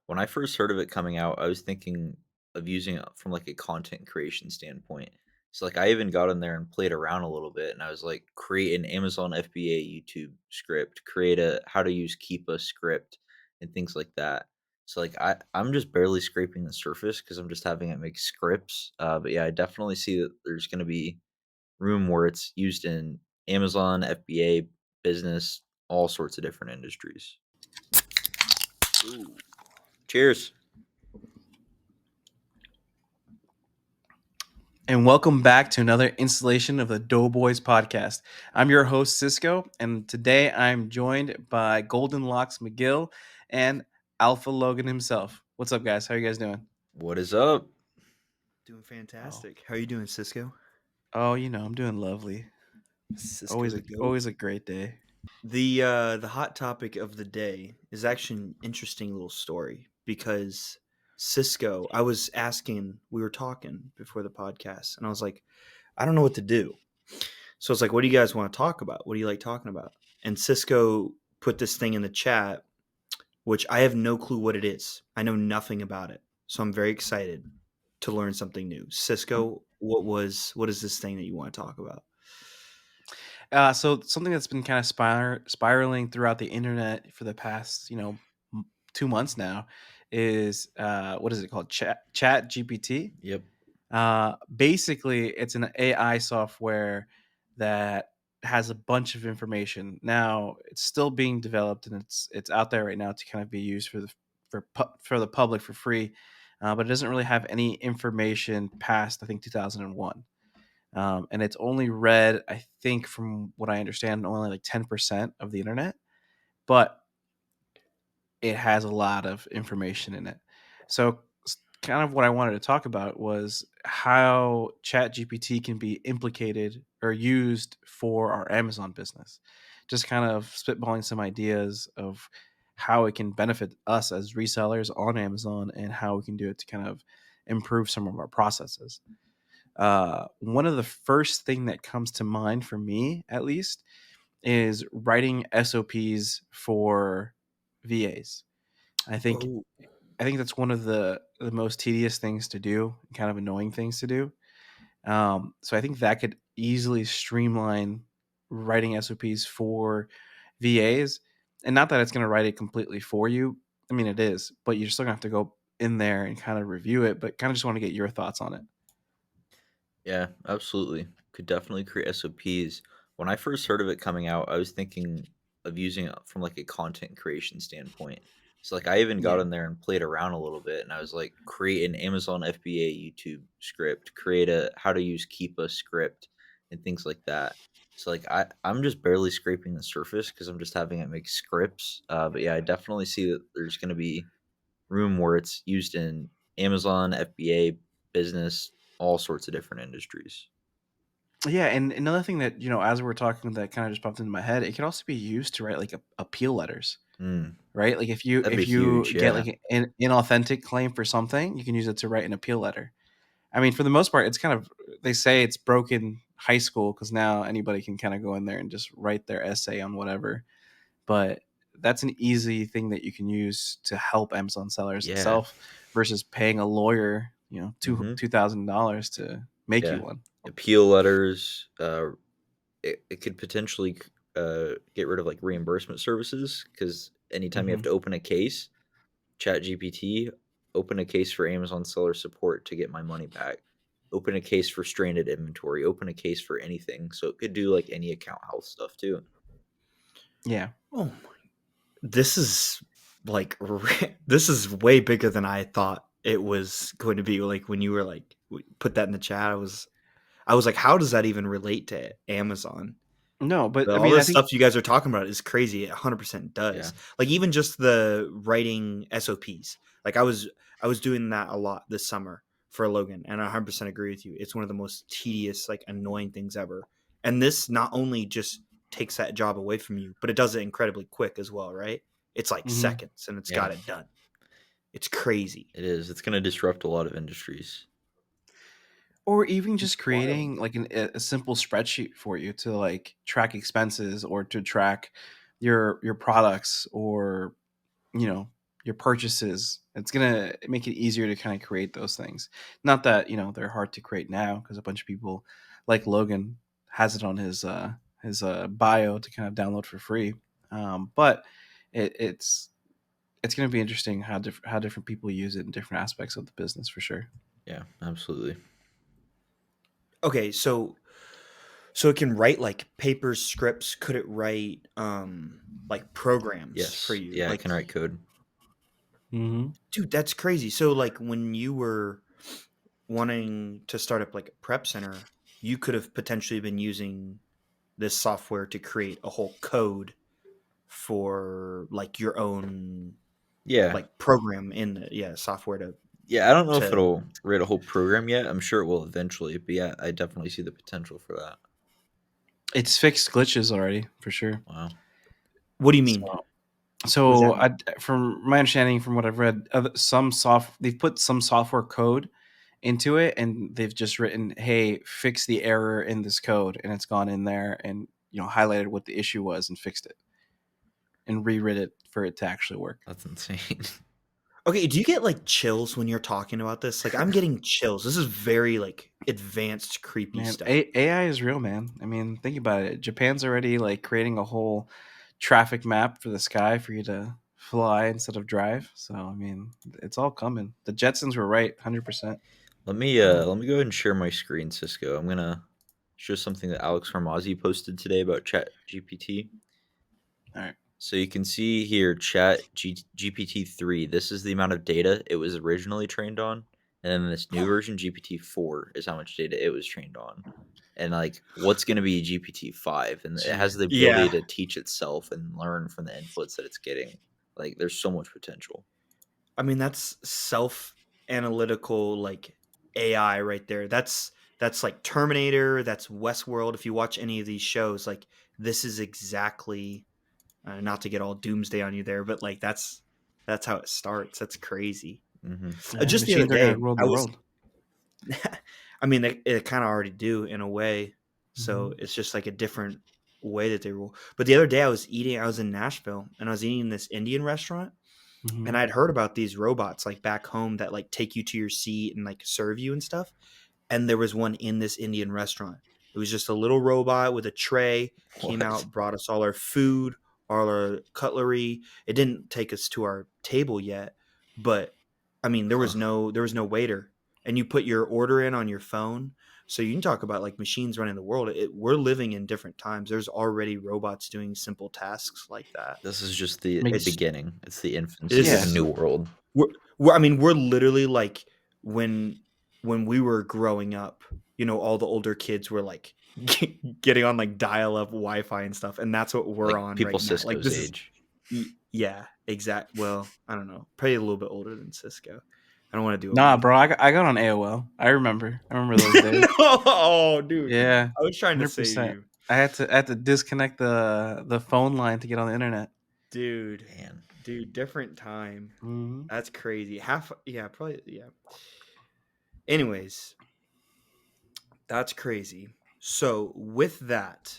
When I first heard of it coming out, I was thinking of using it from like a content creation standpoint. So like I even got in there and played around a little bit and I was like create an Amazon FBA YouTube script, create a how to use Keepa script and things like that. So like I'm just barely scraping the surface because I'm just having it make scripts. But yeah, I definitely see that there's going to be room where it's used in Amazon, FBA, business, all sorts of different industries. Ooh. Cheers. And welcome back to another installation of the Doughboys podcast. I'm your host, Cisco, and today I'm joined by Golden Locks McGill and Alpha Logan himself. What's up, guys? How are you guys doing? What is up? Doing Oh, fantastic. How are you doing, Cisco? I'm doing lovely. Cisco Always the a goat. always a great day. The hot topic of the day is actually an interesting little story because Cisco, we were talking before the podcast, and I was like, I don't know what to do. So it's like, what do you guys want to talk about? What do you like talking about? And Cisco put this thing in the chat, which I have no clue what it is. I know nothing about it. So I'm very excited to learn something new. Cisco, what is this thing that you want to talk about? So something that's been kind of spiraling throughout the internet for the past, 2 months now is what is it called? Chat GPT. Yep. Basically, it's an AI software that has a bunch of information. Now, it's still being developed and it's out there right now to kind of be used for the public for free, but it doesn't really have any information past I think 2001. And it's only read, I think, from what I understand, only like 10% of the internet, but it has a lot of information in it. So, kind of what I wanted to talk about was how ChatGPT can be implicated or used for our Amazon business. Just kind of spitballing some ideas of how it can benefit us as resellers on Amazon and how we can do it to kind of improve some of our processes. One of the first thing that comes to mind for me, at least, is writing SOPs for VAs. I think Oh, I think that's one of the most tedious things to do, kind of annoying things to do. So I think that could easily streamline writing SOPs for VAs, and not that it's going to write it completely for you. I mean, it is, but you're still going to have to go in there and kind of review it. But kind of just want to get your thoughts on it. Yeah, absolutely. Could definitely create SOPs. When I first heard of it coming out, I was thinking of using it from like a content creation standpoint. So like I even got Yeah. in there and played around a little bit and I was like create an Amazon FBA YouTube script, create a how to use Keepa script and things like that. So like I'm just barely scraping the surface because I'm just having it make scripts. But yeah, I definitely see that there's going to be room where it's used in Amazon, FBA, business, all sorts of different industries. Yeah, and another thing that as we were talking, that kind of just popped into my head, it could also be used to write like appeal letters, Mm, right? Like if you that'd be if you huge, get yeah. like an inauthentic claim for something, you can use it to write an appeal letter. I mean, for the most part, it's kind of, they say it's broken high school because now anybody can kind of go in there and just write their essay on whatever. But that's an easy thing that you can use to help Amazon sellers Yeah. itself versus paying a lawyer, Mhm. $2,000 to make you Yeah. one. Appeal letters, it could potentially, get rid of, like, reimbursement services because anytime you have Hmm. to open a case, ChatGPT, open a case for Amazon seller support to get my money back. Open a case for stranded inventory, open a case for anything, so it could do, like, any account health stuff too. Yeah. oh my! This is this is way bigger than I thought it was going to be. Like when you were like put that in the chat, I was like, how does that even relate to Amazon? No, but But I all mean, I this think. stuff you guys are talking about is crazy. It 100% Yeah. does. Like even just the writing SOPs. Like I was doing that a lot this summer for Logan, and I 100% agree with you. It's one of the most tedious, like annoying things ever. And this not only just takes that job away from you, but it does it incredibly quick as well, right? It's like Mhm. seconds, and it's Yeah, got it done. It's crazy. it is. It's gonna disrupt a lot of industries. Or even It's just wild. creating like a simple spreadsheet for you to like track expenses or to track your products, or you know your purchases. It's gonna make it easier to kind of create those things. Not that they're hard to create now, because a bunch of people like Logan has it on his bio to kind of download for free. But it's going to be interesting how different people use it in different aspects of the business for sure. Yeah, absolutely. Okay, so it can write like papers, scripts. Could it write like programs for Yes. you? Yeah, I Like, can write code. Mm-hmm. dude, that's crazy. So like when you were wanting to start up like a prep center, you could have potentially been using this software to create a whole code for like your own Yeah. like program in the software Yeah, I don't know if to it'll write a whole program yet. I'm sure it will eventually, but yeah, I definitely see the potential for that. It's fixed glitches already for sure. Wow. What do you mean? So, What does that so mean? from my understanding, from what I've read, they've put some software code into it, and they've just written, "Hey, fix the error in this code," and it's gone in there and highlighted what the issue was and fixed it and rewrite it for it to actually work. That's insane. Okay, do you get like chills when you're talking about this? Like I'm getting chills. This is very like advanced creepy Man, stuff. AI is real, man. I mean, think about it. Japan's already like creating a whole traffic map for the sky for you to fly instead of drive. So, I mean, it's all coming. The Jetsons were right, 100%. Let me go ahead and share my screen, Cisco. I'm gonna show something that Alex Hormozzi posted today about Chat GPT. All right. So you can see here GPT-3. This is the amount of data it was originally trained on, and then this new version GPT-4 is how much data it was trained on. And like what's going to be GPT-5, and it has Jeez. the ability Yeah. to teach itself and learn from the inputs that it's getting. Like there's so much potential. I mean, that's self analytical like AI right there. That's like Terminator, that's Westworld. If you watch any of these shows, like this is exactly not to get all doomsday on you there, but like that's how it starts. That's crazy. Hmm. Yeah, Just the other machines are going day, to rule I the was world. I mean, it kind of already do in a way. So Mhm. it's just like a different way that they rule. But the other day, I was in Nashville and I was eating in this Indian restaurant, and Mhm. I'd heard about these robots like back home that like take you to your seat and like serve you and stuff. And there was one in this Indian restaurant. It was just a little robot with a tray, came What? out, brought us all our food, all our cutlery. It didn't take us to our table yet, but I mean, Huh. there was no waiter. And you put your order in on your phone. So you can talk about like machines running the world. We're living in different times. There's already robots doing simple tasks like that. This is just the Make, It's beginning. It's the infancy this of a yeah. is new world. I mean, we're literally like when we were growing up, all the older kids were like getting on like dial-up Wi-Fi and stuff, and that's what we're Like on people right now. Like Cisco's this is age. yeah, exact. Well, I don't know, probably a little bit older than Cisco. I don't want to do Nah, old. bro, I got on AOL. I remember those days. No, oh, dude, Yeah, I was trying to save 100%. you, I had to disconnect the phone line to get on the internet. dude. Man. Dude, different time. Mhm. That's crazy. Probably, yeah. Anyways, that's crazy. So with that,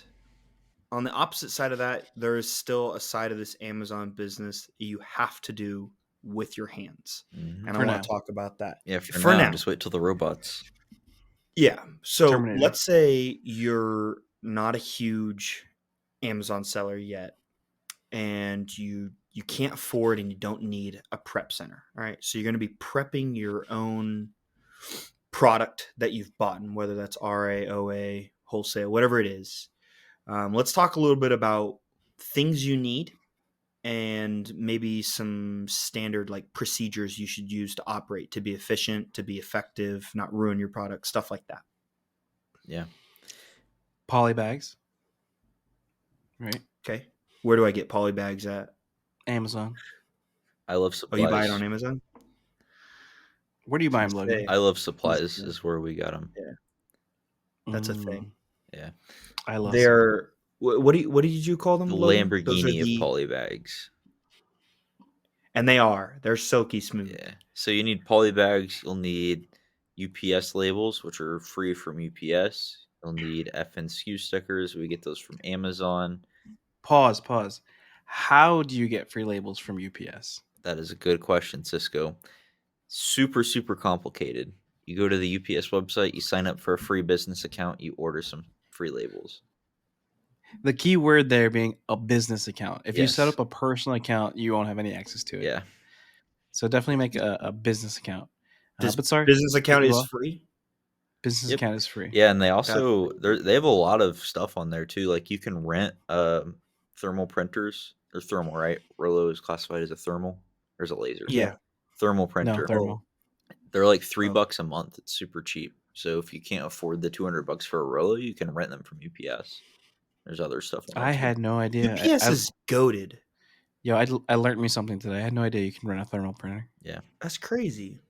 on the opposite side of that, there is still a side of this Amazon business you have to do with your hands. Hmm. And I For want now, to talk about that Yeah, for for now, now. just wait till the robots. Yeah. So Terminator. let's say you're not a huge Amazon seller yet and you can't afford and you don't need a prep center. All right. So you're going to be prepping your own product that you've bought, whether that's RA, OA, wholesale, whatever it is. Let's talk a little bit about things you need and maybe some standard like procedures you should use to operate to be efficient, to be effective, not ruin your product, stuff like that. Yeah. Poly bags, right? Okay. Where do I get poly bags at? Amazon. I love Oh, you buy it supplies. on Amazon? Where do you I was buy gonna them, Logan? say, I love I was supplies gonna- is where we got them. yeah, that's a thing. Mm, Yeah. I love some. They're what did you call them, The Logan? Those are Lamborghini of the poly bags. and they're silky smooth. Yeah. So you need poly bags. You'll need UPS labels, which are free from UPS. You'll need FNSKU stickers. We get those from Amazon. Pause. How do you get free labels from UPS? That is a good question, Cisco. Super, super complicated. You go to the UPS website, you sign up for a free business account, you order some free labels. The key word there being a business account. If you set Yes. up a personal account, you won't have any access to it. Yeah. So definitely make a business account. This But sorry, business to cut account you is off. free. Business Yep. account is free. Yeah, and they That's also pretty they have a lot of stuff on there too. Like you can rent thermal printers. Or thermal, right? Rollo is classified as a thermal. Or is it laser? Yeah. Thermal No, printer. thermal. They're like $3 Oh. a month. It's super cheap. So if you can't afford the $200 for a Rollo, you can rent them from UPS. There's other stuff on there I too. had no idea. UPS is goated. I learned me something today. I had no idea you can rent a thermal printer. Yeah. That's crazy.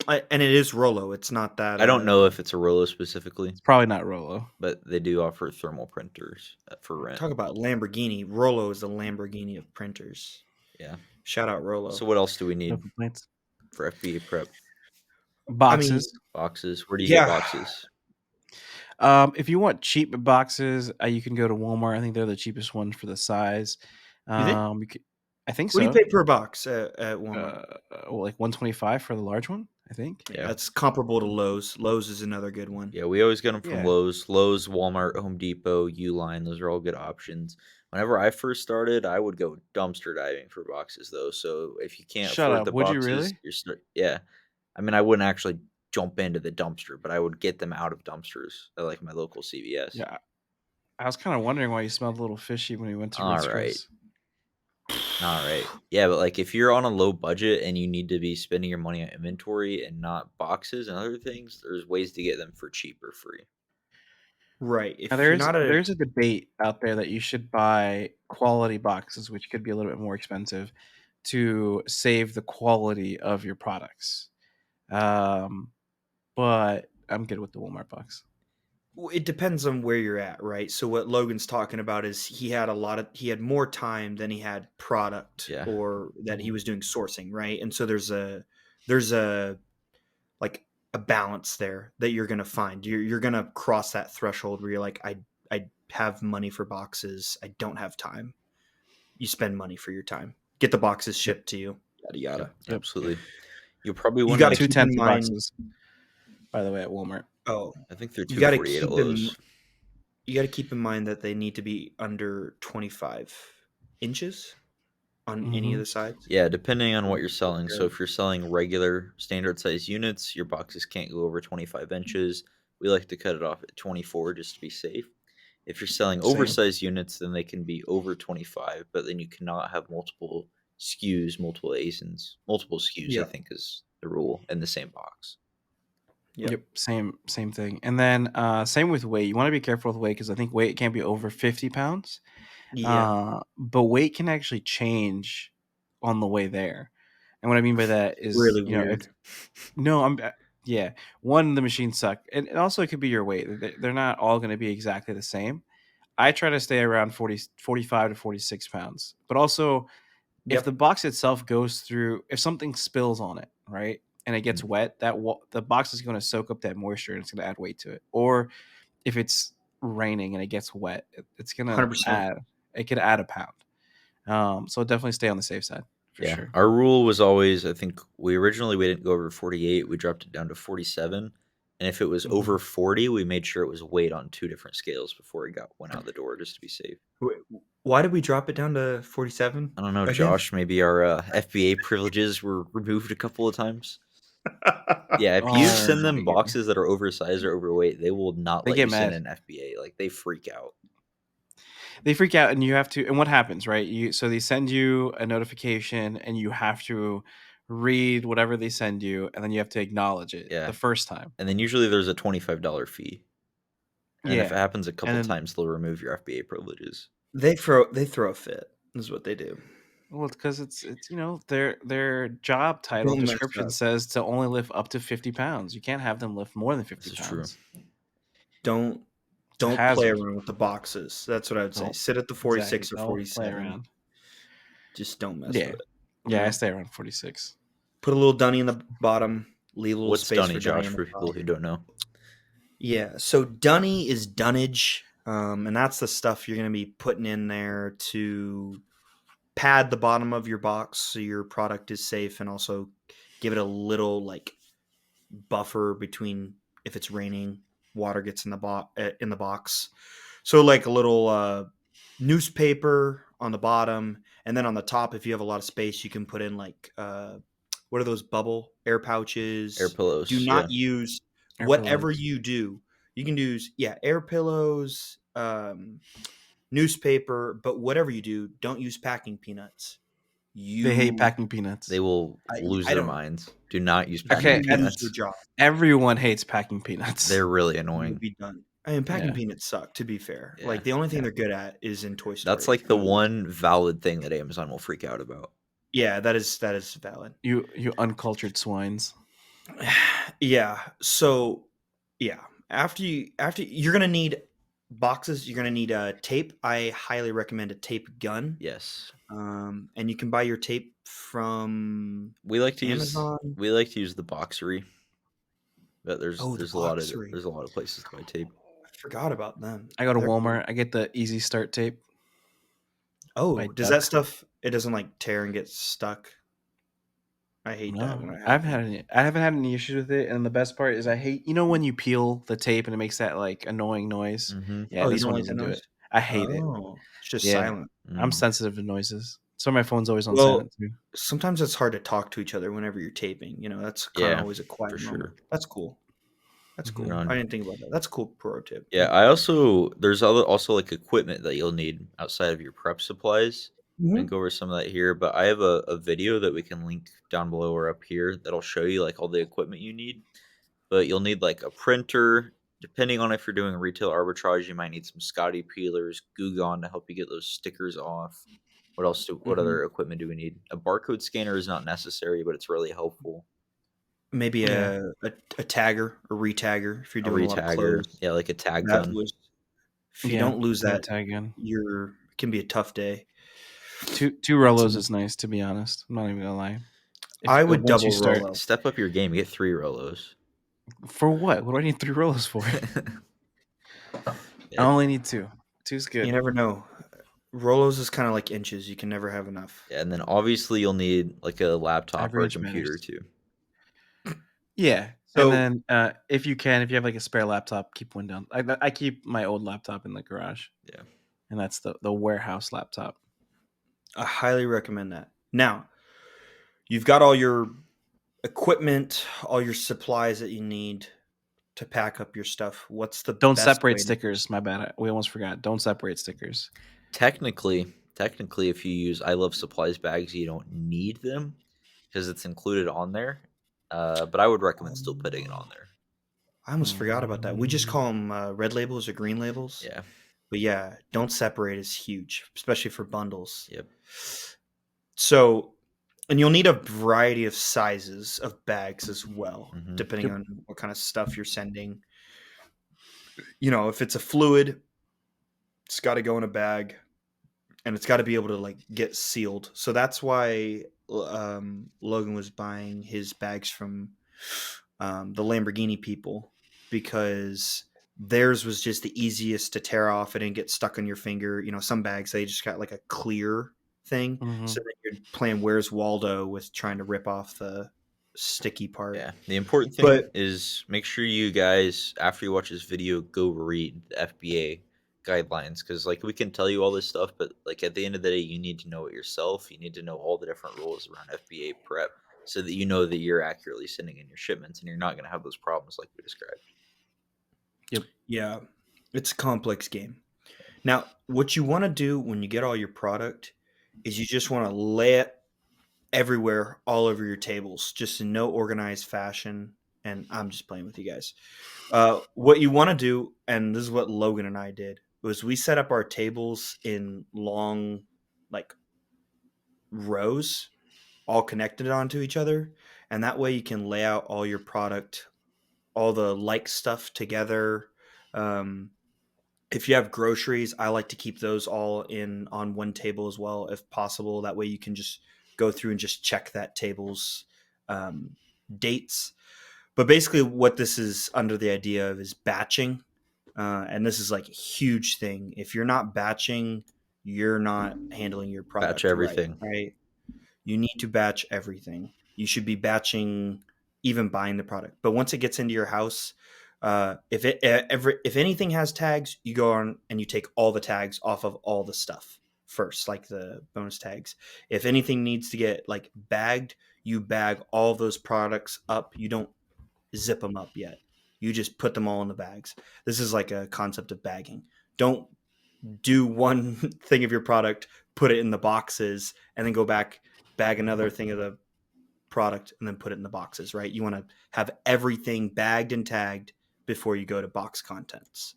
And it is Rollo. It's not that. I don't know if it's a Rollo specifically, It's probably not Rollo. but they do offer thermal printers for rent. Talk about Lamborghini. Rollo is the Lamborghini of printers. Yeah. Shout out Rollo. So what else do we No need complaints. for FBA prep? Boxes. Boxes. Where do you Yeah. get boxes? If you want cheap boxes, you can go to Walmart. I think they're the cheapest ones for the size. You think? I think What do so. you pay per box at Walmart? Like $125 for the large one, I think. Yeah. That's comparable to Lowe's. Lowe's is another good one. Yeah, we always get them from Yeah. Lowe's, Walmart, Home Depot, Uline. Those are all good options. Whenever I first started, I would go dumpster diving for boxes, though. So if you can't Shut afford up. the Would you boxes, really? yeah. I mean, I wouldn't actually jump into the dumpster, but I would get them out of dumpsters at like my local CVS. Yeah. I was kind of wondering why you smelled a little fishy when we went to All Ritz right. Chris. All right. Yeah, but like if you're on a low budget and you need to be spending your money on inventory and not boxes and other things, there's ways to get them for cheap or free. Right. If Now you're not a there's a debate out there that you should buy quality boxes, which could be a little bit more expensive, to save the quality of your products. But I'm good with the Walmart box. it depends on where you're at, right? So what Logan's talking about is he had more time than he had product Yeah. or that he Mhm. was doing sourcing, right? And so there's a like a balance there that you're gonna find. You're gonna cross that threshold where you're like, I have money for boxes, I don't have time. You spend money for your time. Get the boxes shipped to you. Yada yada. Yep. Absolutely. You'll probably You want got to to. keep in 210 mind. boxes, by the way, at Walmart. Oh, I think they're you got to 248 at keep in. Lowe's. You got to keep in mind that they need to be under 25 inches on any of Mhm. the sides. Yeah, depending on what you're selling. Okay. So if you're selling regular standard size units, your boxes can't go over 25 inches. We like to cut it off at 24 just to be safe. If you're selling Same. oversized units, then they can be over 25, but then you cannot have multiple SKUs, multiple ASINs. Multiple SKUs, I Yeah. think, is the rule in the same box. Yep. Same thing. And then same with weight. You want to be careful with weight because I think weight can't be over 50 pounds. Yeah. But weight can actually change on the way there. And what I mean by that is, Really you know, weird. yeah. One, the machines suck, and also it could be your weight. They're not all going to be exactly the same. I try to stay around 45 to 46 pounds, but also if the Yep. box itself goes through, if something spills on it, right, and it gets wet, the box is going to soak up that moisture and it's going to add weight to it. Or if it's raining and it gets wet, it's going to 100%. it could add a pound. So definitely stay on the safe side for Yeah. sure. Our rule was always, I think we didn't go over 48. We dropped it down to 47. And if it was over 40, we made sure it was weighed on 2 different scales before it went out the door just to be safe. Why did we drop it down to 47? I don't know, again? Josh. Maybe our FBA privileges were removed a couple of times. Yeah, if you Oh send my them goodness. boxes that are oversized or overweight, they will not They let get you send mad. an FBA. Like they freak out. They freak out, and you have to. And what happens, right? So they send you a notification, and you have to read whatever they send you, and then you have to acknowledge it Yeah. the first time. And then usually there's a $25 fee. And if it Yeah, happens a couple and then times, they'll remove your FBA privileges. They throw a fit. Is what they do. well, it's because it's their job title Don't mess description up. says to only lift up to 50 pounds. You can't have them lift more than 50 This is true. pounds. Don't It's a play hazard. around with the boxes. That's what I would say. Don't Sit at the exactly. 46 or Don't play 47. around. Just don't mess Yeah, with it. yeah. I know? stay around 46. Put a little dunny in the bottom. Leave a little What's space Dunny, for dunny Josh, in the for people top. who don't know? Yeah. So dunny is dunnage, and that's the stuff you're going to be putting in there to pad the bottom of your box so your product is safe, and also give it a little like buffer between if it's raining, water gets in the box. So like a little newspaper on the bottom, and then on the top, if you have a lot of space, you can put in like what are those bubble air Air pouches? Do pillows, yeah. not use Air whatever pillows. you do. You can use air pillows, newspaper, but whatever you do, don't use packing peanuts. They hate You, packing peanuts. They will lose I their don't. minds. Do not use packing Okay, Packing peanuts their peanuts. job. everyone hates packing peanuts. They're really Would annoying. be done. I mean, packing Yeah, peanuts suck. To be fair, Yeah. like the only thing yeah. they're good at is in Toy That's Story. like the one valid thing that Amazon will freak out about. Yeah, that is valid. You uncultured swines. Yeah. So, yeah, after you're gonna need boxes. You're gonna need tape. I highly recommend a tape gun. Yes. And you can buy your tape from We like to use Amazon. the Boxery. But Oh, the there's a lot of Boxery. places to buy tape. I forgot about them. I go to They're cool. Walmart. I get the Easy Start tape by Oh, does that Duck. stuff? It doesn't like tear and get stuck. I hate that when No, it I haven't happens. I haven't had any issues with it. And the best part is I hate when you peel the tape and it makes that like annoying noise. Mm-hmm. Yeah, Oh, you this don't one like that doesn't do noise? it. I hate it. Oh, it's just Yeah, silent. I'm Mm. sensitive to noises. So my phone's always on Well, silent too. sometimes it's hard to talk to each other whenever you're taping. That's kind of Yeah, always a quiet for moment. sure. That's cool. That's Mhm. Right cool. on. I didn't think about that. That's a cool pro tip. Yeah, I also there's also like equipment that you'll need outside of your prep supplies. We can Mhm. go over some of that here, but I have a video that we can link down below or up here that'll show you like all the equipment you need. But you'll need like a printer. Depending on if you're doing retail arbitrage, you might need some Scotty peelers, Goo Gone to help you get those stickers off. What Mhm. other equipment do we need? A barcode scanner is not necessary, but it's really helpful. Maybe Yeah. a tagger, a retagger if you're A doing a lot of retagger, clothes. yeah, like a tag That gun. was if you Yeah. don't lose Yeah, that, tag in. it can be a tough day. Two Rolos So is nice, to be honest. I'm not even gonna lie. If I would once you double start Rolo. Step up your game. Get 3 Rolos. for what? What do I need 3 Rolos for? I Yeah, only need 2. Two's You good. never know. Rolos is kind of like inches. You can never have enough. yeah, and then obviously you'll need like a laptop Every or a inch computer matters. too. Yeah, and So then if you have like a spare laptop, keep one down. I keep my old laptop in the garage, Yeah. and that's the warehouse laptop. I highly recommend that. Now, you've got all your equipment, all your supplies that you need to pack up your stuff. What's the Don't best separate way to stickers. My bad. We almost forgot. Don't separate stickers. Technically, if you use I Love Supplies bags, you don't need them because it's included on there. But I would recommend still putting it on there. I almost forgot about that. We just Mm. call them red labels or green labels. Yeah. But yeah, don't separate is huge, especially for bundles. Yep. So, and you'll need a variety of sizes of bags as well, Mm-hmm. depending Yep. on what kind of stuff you're sending. If it's a fluid, it's got to go in a bag and it's got to be able to like get sealed. So that's why Logan was buying his bags from the Lamborghini people, because theirs was just the easiest to tear off. It didn't get stuck on your finger. Some bags they just got like a clear thing, Mhm. so that you're playing Where's Waldo with trying to rip off the sticky part. Yeah. The important thing But is make sure you guys, after you watch this video, go read the FBA guidelines because, like, we can tell you all this stuff, but like at the end of the day, you need to know it yourself. You need to know all the different rules around FBA prep so that you know that you're accurately sending in your shipments and you're not going to have those problems like we described. Yep. yeah, it's a complex game. Now, what you want to do when you get all your product is you just want to lay it everywhere, all over your tables, just in no organized fashion. And I'm just playing with you guys. What you want to do, and this is what Logan and I did, was we set up our tables in long, like rows, all connected onto each other, and that way you can lay out all your product, all the like stuff together. Um, if you have groceries, I like to keep those all in on one table as well, if possible. That way you can just go through and just check that table's um, dates. But basically, what this is under the idea of is batching. And this is like a huge thing. If you're not batching you're not handling your Batch product everything. right? You need to batch everything. You should be batching even buying the product. But once it gets into your house, if anything has tags, you go on and you take all the tags off of all the stuff first, like the bonus tags. If anything needs to get like bagged, you bag all of those products up. You don't zip them up yet. You just put them all in the bags. This is like a concept of bagging. Don't do one thing of your product, put it in the boxes, and then go back, bag another thing of the product, and then put it in the boxes, right? You want to have everything bagged and tagged before you go to box contents.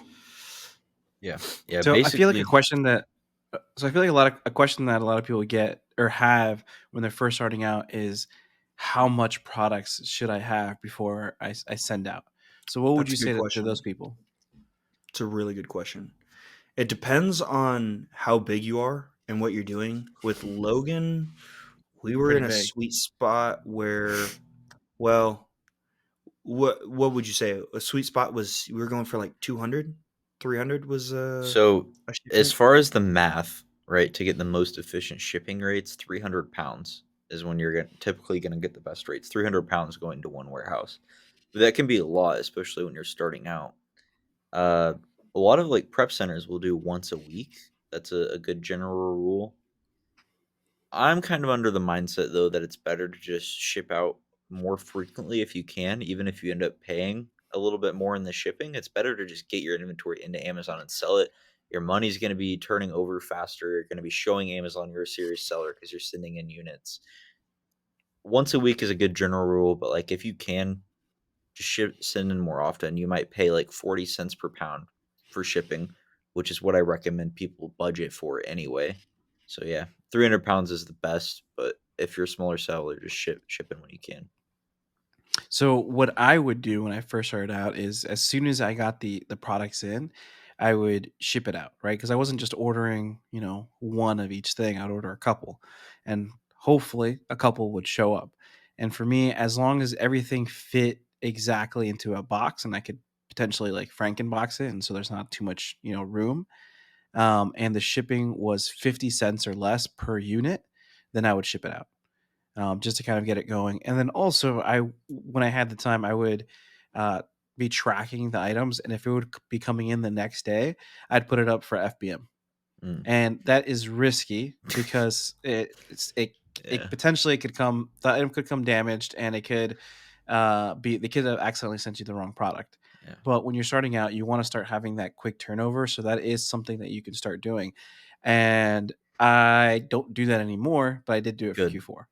Yeah. Yeah. So I feel like a Basically, question that a question that a lot of people get or have when they're first starting out is how much products should I have before I send out? So what would That's you a good say to those question. people? It's a really good question. It depends on how big you are and what you're doing. With Logan, we were Pretty in a big. sweet spot where, well, what would you say? A sweet spot was we were going for like 200, 300 was so a as shipment. far as the math, right, to get the most efficient shipping rates, 300 pounds is when you're typically going to get the best rates. 300 pounds going to one warehouse. But that can be a lot, especially when you're starting out. Uh, a lot of like prep centers will do once a week. That's a good general rule. I'm kind of under the mindset though that it's better to just ship out more frequently if you can, even if you end up paying a little bit more in the shipping. It's better to just get your inventory into Amazon and sell it. Your money's going to be turning over faster. You're going to be showing Amazon you're a serious seller because you're sending in units. Once a week is a good general rule, but like if you can just send in more often, you might pay like 40 cents per pound for shipping, which is what I recommend people budget for anyway. So yeah, 300 pounds is the best, but if you're a smaller seller, just shipping when you can. So what I would do when I first started out is as soon as I got the products in, I would ship it out, right? Because I wasn't just ordering, one of each thing. I'd order a couple, and hopefully a couple would show up. And for me, as long as everything fit exactly into a box, and I could potentially like Frankenbox it, and so there's not too much, room, and the shipping was 50 cents or less per unit, then I would ship it out just to kind of get it going. And then also, when I had the time, I would uh, be tracking the items, and if it would be coming in the next day, I'd put it up for FBM, Mm, and that is risky because it yeah, potentially could come the item could come damaged, and it could be they could have accidentally sent you the wrong product. yeah, But when you're starting out, you want to start having that quick turnover, so that is something that you can start doing. And I don't do that anymore, but I did do it for good. Q4.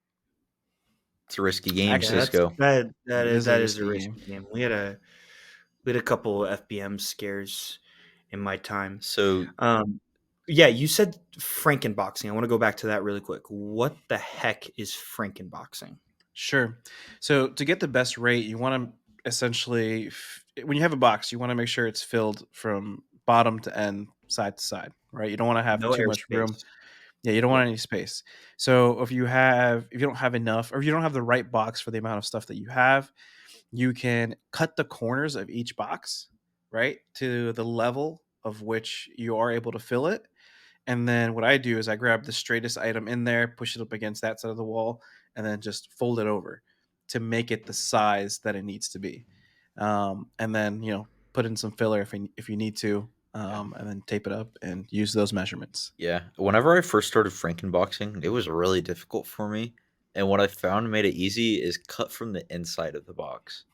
It's a risky game, Yeah, Actually, that's Cisco. it is a that is a risky risky game. game. We had a couple FBM scares in my time. So Um, yeah, you said Frankenboxing. I want to go back to that really quick. What the heck is Frankenboxing? Sure. So to get the best rate, you want to essentially, when you have a box, you want to make sure it's filled from bottom to end, side to side, right? You don't want to have No too much room. airspace. Yeah, you don't Yep. want any space. So if you don't have enough, or if you don't have the right box for the amount of stuff that you have, you can cut the corners of each box, right, to the level of which you are able to fill it. And then what I do is I grab the straightest item in there, push it up against that side of the wall, and then just fold it over to make it the size that it needs to be. And then put in some filler if you need to, yeah, and then tape it up and use those measurements. yeah. Whenever I first started Frankenboxing, it was really difficult for me. And what I found made it easy is cut from the inside of the box.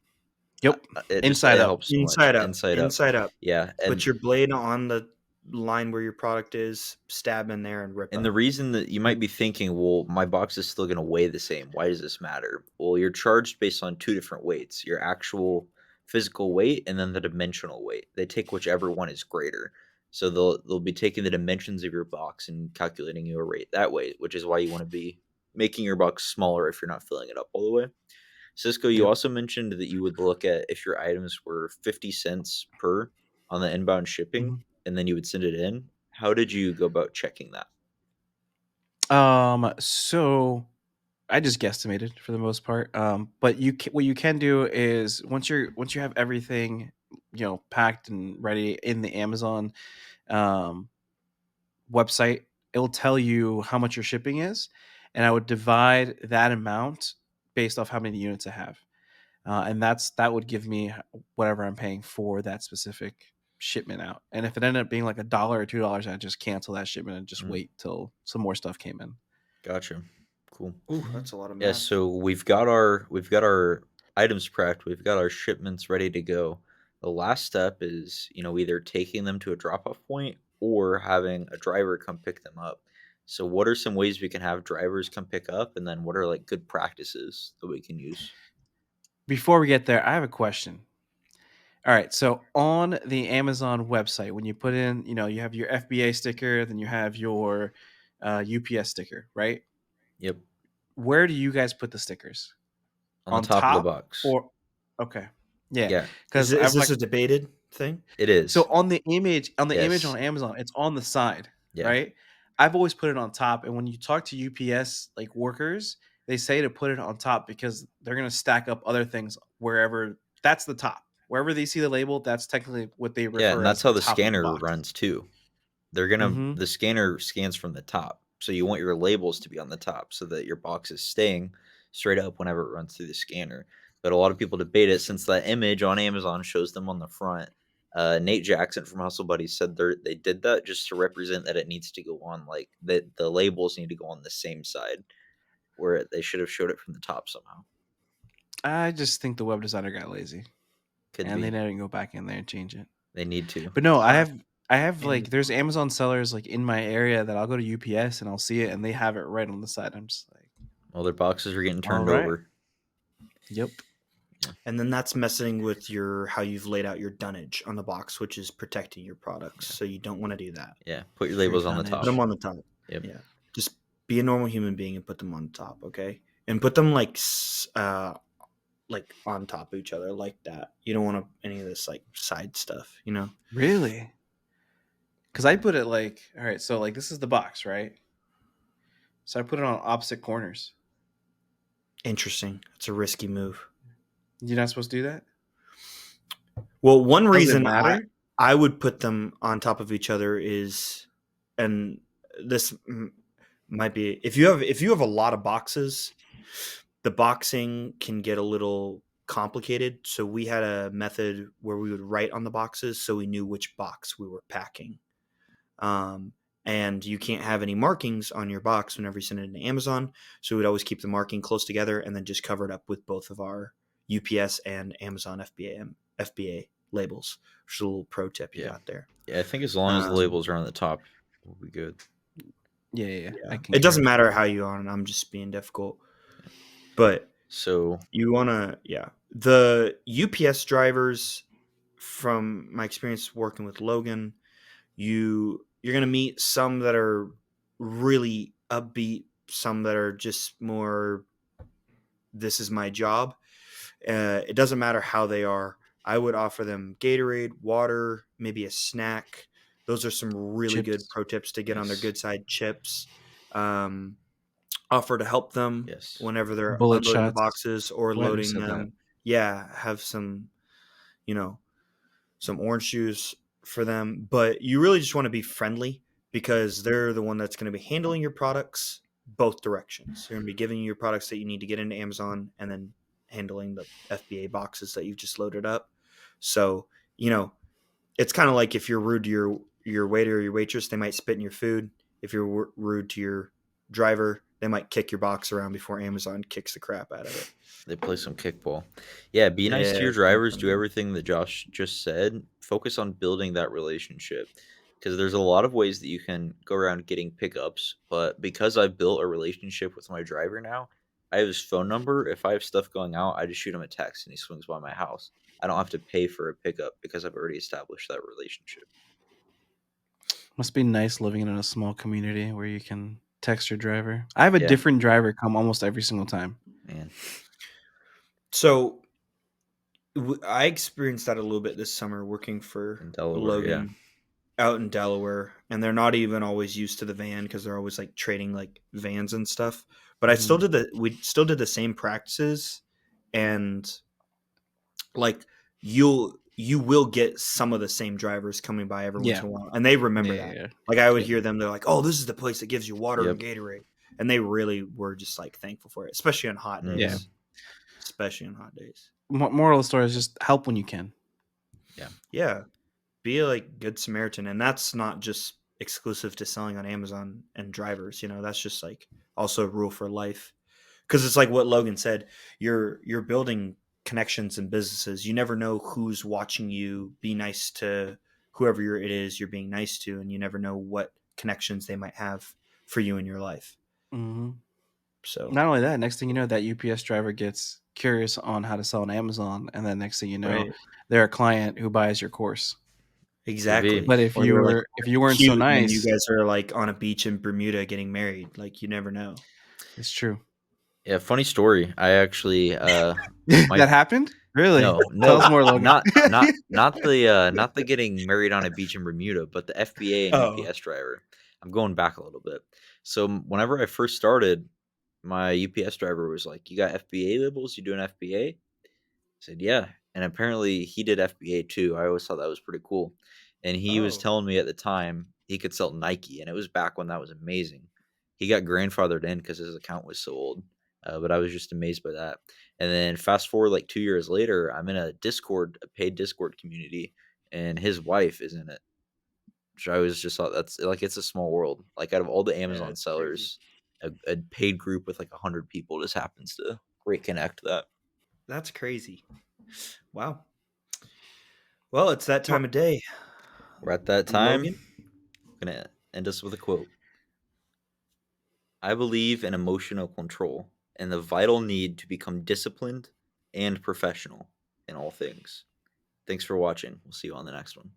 Yep, inside It up. helps so much. Inside up. Inside up. Inside up. Yeah, Put your blade on the line where your product is, stab in there, and rip and the up. reason that you might be thinking, "Well, my box is still gonna weigh the same. Why does this matter?" Well, you're charged based on 2 different weights, your actual physical weight and then the dimensional weight. They take whichever one is greater. So they'll be taking the dimensions of your box and calculating you a rate that way, which is why you wanna be making your box smaller if you're not filling it up all the way. Cisco, you Yep. also mentioned that you would look at if your items were 50 cents per on the inbound shipping, Mhm. and then you would send it in. How did you go about checking that? So I just guesstimated for the most part. But what you can do is once you have everything, packed and ready in the Amazon um, website, it'll tell you how much your shipping is, and I would divide that amount based off how many units I have, and that would give me whatever I'm paying for that specific shipment out. And if it ended up being like $1 or $2, I'd just cancel that shipment and just Mm, wait till some more stuff came in. gotcha. Cool. Ooh, Mhm. that's a lot of Yeah, math. so we've got our items prepped, we've got our shipments ready to go. The last step is, either taking them to a drop-off point or having a driver come pick them up. So what are some ways we can have drivers come pick up, and then what are like good practices that we can use? Before we get there, I have a question. All right, so on the Amazon website, when you put in, you have your FBA sticker, then you have your UPS sticker, right? Yep, Where do you guys put the stickers? on the On top of the top box. or okay. Yeah, Yeah, cuz Is I've this like a debated thing? it so is. on the image Yes. on Amazon, it's on the side, Yeah. right? I've always put it on top, and when you talk to UPS like workers, they say to put it on top because they're going to stack up other things wherever that's the top. Wherever they see the label, that's technically what they Yeah, and refer that's as the how the top of the scanner box. runs too. The Mhm. scanner scans from the top. So you want your labels to be on the top so that your box is staying straight up whenever it runs through the scanner. But a lot of people debate it since that image on Amazon shows them on the front. Nate Jackson from Hustle Buddies said they did that just to represent that it needs to go on like that the labels need to go on the same side where they should have showed it from the top somehow. I just think the web designer got lazy Could and they be. didn't go back in there and change it. They need to. But no, I Uh, have I have like there's Amazon. Amazon sellers like in my area that I'll go to UPS and I'll see it and they have it right on the side. I'm just like, Well, their boxes are getting all turned right. over. Yep. Yeah. And then that's messing with your how you've laid out your dunnage on the box, which is protecting your products. Yeah. So you don't want to do that. Yeah. Put your Your labels on the Put top. them dunnage. on the top. Yep. Yeah, just be a normal human being and put them on top, okay? And put them like on top of each other like that. You don't want any of this like side stuff, you know? Really? Because I put it like, all right, so like this is the box, right? So I put it on opposite corners. Interesting. It's a risky move. You're not supposed to do that? Well, one Does it reason matter? I would put them on top of each other is, and this might be if you have a lot of boxes, the boxing can get a little complicated. So we had a method where we would write on the boxes so we knew which box we were packing. Um, and you can't have any markings on your box whenever you send it into Amazon. So we'd always keep the marking close together and then just cover it up with both of our UPS and Amazon FBA labels, which is a little pro tip you Yeah. got there. Yeah, I think as long as the Um, labels are on the top, we'll be good. Yeah. I yeah, can it doesn't care. matter how you on it. I'm just being difficult, but So, you want to, yeah. The UPS drivers, from my experience working with Logan, you're gonna meet some that are really upbeat, some that are just more, this is my job. It doesn't matter how they are. I would offer them Gatorade, water, maybe a snack. Those are some really good Chips. pro tips to get on their nice. good side. Chips. Um, Offer to help them Yes. whenever they're Bullet unloading the shots. boxes or Who loading said that? them. Yeah, have some, you know, some orange juice for them. But you really just want to be friendly because they're the one that's going to be handling your products both directions. They're going to be giving you your products that you need to get into Amazon and then handling the FBA boxes that you've just loaded up. So, it's kind of like if you're rude to your waiter or your waitress, they might spit in your food. If you're rude to your driver, they might kick your box around before Amazon kicks the crap out of it. They play some kickball. Yeah, be nice to Yeah, your it's kind of drivers. Do funny. everything that Josh just said. Focus on building that relationship because there's a lot of ways that you can go around getting pickups. But because I've built a relationship with my driver now, I have his phone number. If I have stuff going out, I just shoot him a text and he swings by my house. I don't have to pay for a pickup because I've already established that relationship. Must be nice living in a small community where you can text your driver. I have a Yeah, different driver come almost every single time. man. So I experienced that a little bit this summer working for In Delaware, yeah. Logan out in Delaware, and they're not even always used to the van because they're always like trading like vans and stuff. But Mhm. we still did the same practices, and like you'll you will get some of the same drivers coming by every once Yeah. in a while, and they remember Yeah. that. Yeah. Like I would Yep. hear them, they're like, "Oh, this is the place that gives you water and Yep. Gatorade," and they really were just like thankful for it, especially on hot Yeah. days. Especially on hot days. Moral of the story is just help when you can. Yeah, be a like good Samaritan, and that's not just exclusive to selling on Amazon and drivers. That's just like also a rule for life. Because it's like what Logan said, you're building connections and businesses. You never know who's watching you. Be nice to whoever it is you're being nice to, and you never know what connections they might have for you in your life. Mm-hmm. So Not only that, next thing you know, that UPS driver gets curious on how to sell on Amazon, and then next thing you know, right, they're a client who buys your course. Could be. exactly. But if Or you they're like were if you weren't so cute, and you nice, guys are like on a beach in Bermuda getting married. Like you never know. it's true. Yeah, funny story. I actually my That happened? Really? Tell us no, more, Logan. not the getting married on a beach in Bermuda, but the FBA and Oh, UPS driver. I'm going back a little bit. So whenever I first started, my UPS driver was like, "You got FBA labels? You doing FBA?" I said, "Yeah." And apparently he did FBA too. I always thought that was pretty cool. And he was oh, telling me at the time he could sell Nike, and it was back when that was amazing. He got grandfathered in because his account was so old. But I was just amazed by that. And then fast forward like 2 years later, I'm in a paid Discord community, and his wife is in it. Which I was just thought that's like it's a small world. Like out of all the yeah, Amazon it's crazy. sellers, a paid group with like 100 people just happens to reconnect that. That's crazy. Wow. Well, it's that Well, time of day. We're at that time. Logan? I'm gonna end us with a quote. I believe in emotional control and the vital need to become disciplined and professional in all things. Thanks for watching. We'll see you on the next one.